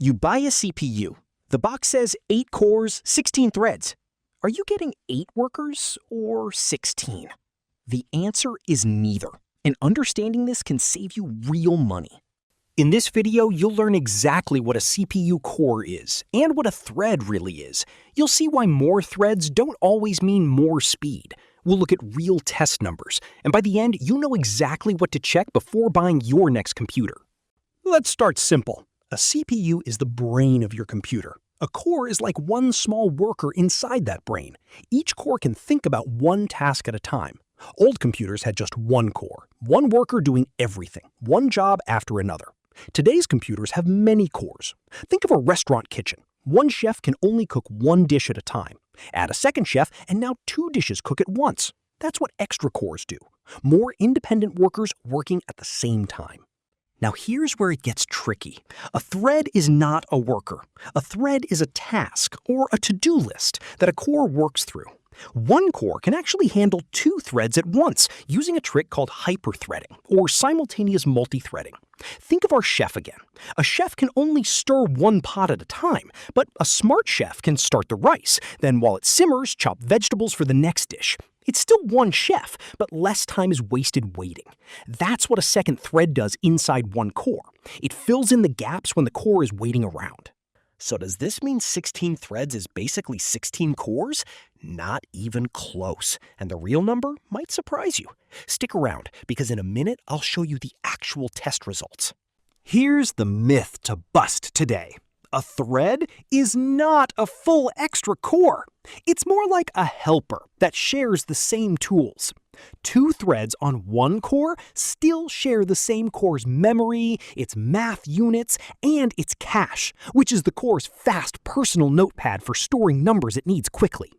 You buy a CPU. The box says 8 cores, 16 threads. Are you getting 8 workers or 16? The answer is neither, and understanding this can save you real money. In this video, you'll learn exactly what a CPU core is and what a thread really is. You'll see why more threads don't always mean more speed. We'll look at real test numbers, and by the end, you'll know exactly what to check before buying your next computer. Let's start simple. A CPU is the brain of your computer. A core is like one small worker inside that brain. Each core can think about one task at a time. Old computers had just one core, one worker doing everything, one job after another. Today's computers have many cores. Think of a restaurant kitchen. One chef can only cook one dish at a time. Add a second chef, and now 2 dishes cook at once. That's what extra cores do. More independent workers working at the same time. Now here's where it gets tricky. A thread is not a worker. A thread is a task, or a to-do list, that a core works through. One core can actually handle 2 threads at once using a trick called hyperthreading, or simultaneous multi-threading. Think of our chef again. A chef can only stir one pot at a time, but a smart chef can start the rice, then while it simmers, chop vegetables for the next dish. It's still one chef, but less time is wasted waiting. That's what a second thread does inside one core. It fills in the gaps when the core is waiting around. So does this mean 16 threads is basically 16 cores? Not even close. And the real number might surprise you. Stick around, because in a minute I'll show you the actual test results. Here's the myth to bust today. A thread is not a full extra core. It's more like a helper that shares the same tools. 2 threads on one core still share the same core's memory, its math units, and its cache, which is the core's fast personal notepad for storing numbers it needs quickly.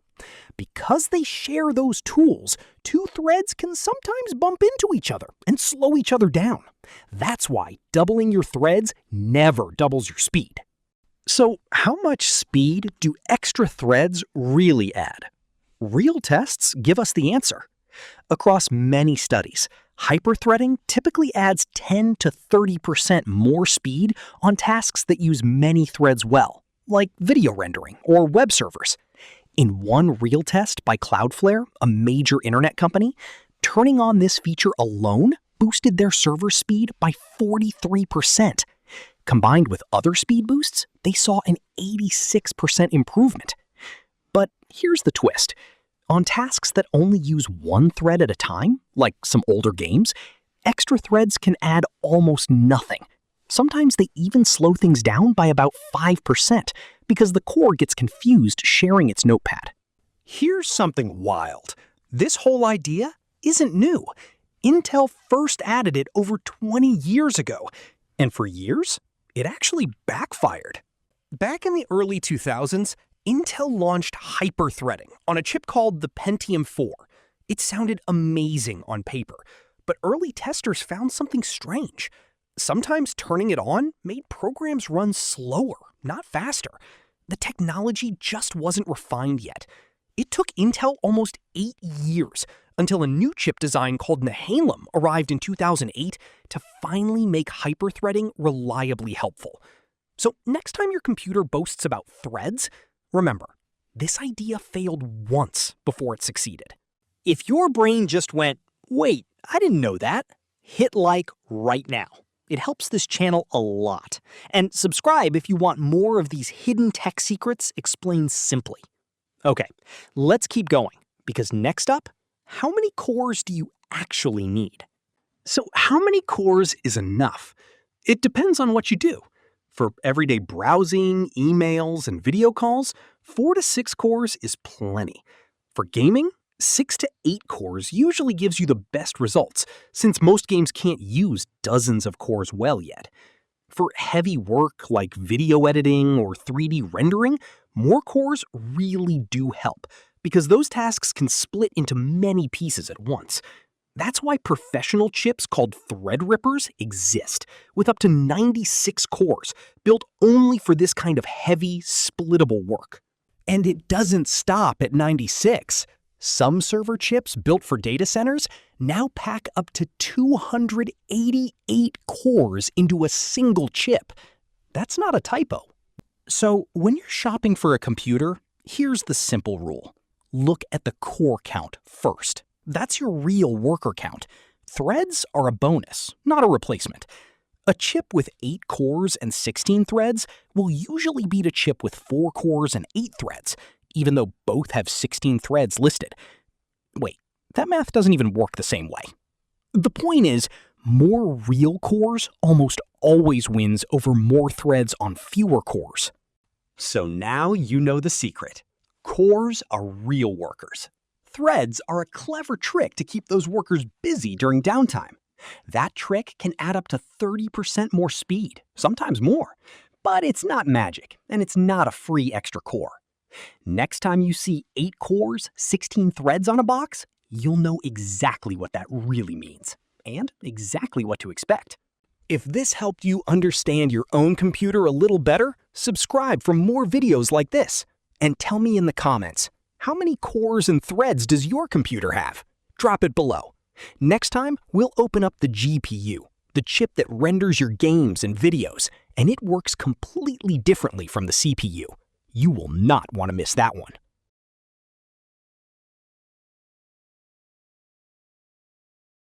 Because they share those tools, 2 threads can sometimes bump into each other and slow each other down. That's why doubling your threads never doubles your speed. So, how much speed do extra threads really add? Real tests give us the answer. Across many studies, hyperthreading typically adds 10 to 30% more speed on tasks that use many threads well, like video rendering or web servers. In one real test by Cloudflare, a major internet company, turning on this feature alone boosted their server speed by 43%. Combined with other speed boosts, they saw an 86% improvement. But here's the twist. On tasks that only use one thread at a time, like some older games, extra threads can add almost nothing. Sometimes they even slow things down by about 5% because the core gets confused sharing its notepad. Here's something wild. This whole idea isn't new. Intel first added it over 20 years ago, and for years, it actually backfired. Back in the early 2000s, Intel launched hyperthreading on a chip called the Pentium 4. It sounded amazing on paper, but early testers found something strange. Sometimes turning it on made programs run slower, not faster. The technology just wasn't refined yet. It took Intel almost 8 years until a new chip design called Nehalem arrived in 2008 to finally make hyperthreading reliably helpful. So next time your computer boasts about threads, remember, this idea failed once before it succeeded. If your brain just went, "Wait, I didn't know that," hit like right now. It helps this channel a lot. And subscribe if you want more of these hidden tech secrets explained simply. Okay, let's keep going, because next up, how many cores do you actually need? So how many cores is enough? It depends on what you do. For everyday browsing, emails, and video calls, 4 to 6 cores is plenty. For gaming, 6 to 8 cores usually gives you the best results, since most games can't use dozens of cores well yet. For heavy work like video editing or 3D rendering, more cores really do help, because those tasks can split into many pieces at once. That's why professional chips called Threadrippers exist, with up to 96 cores, built only for this kind of heavy, splittable work. And it doesn't stop at 96. Some server chips built for data centers now pack up to 288 cores into a single chip. That's not a typo. So when you're shopping for a computer, here's the simple rule. Look at the core count first. That's your real worker count. Threads are a bonus, not a replacement. A chip with 8 cores and 16 threads will usually beat a chip with 4 cores and 8 threads, even though both have 16 threads listed. Wait, that math doesn't even work the same way. The point is, more real cores almost always wins over more threads on fewer cores. So now you know the secret. Cores are real workers. Threads are a clever trick to keep those workers busy during downtime. That trick can add up to 30% more speed, sometimes more. But it's not magic, and it's not a free extra core. Next time you see 8 cores, 16 threads on a box, you'll know exactly what that really means, and exactly what to expect. If this helped you understand your own computer a little better, subscribe for more videos like this. And tell me in the comments, how many cores and threads does your computer have? Drop it below. Next time, we'll open up the GPU, the chip that renders your games and videos, and it works completely differently from the CPU. You will not want to miss that one.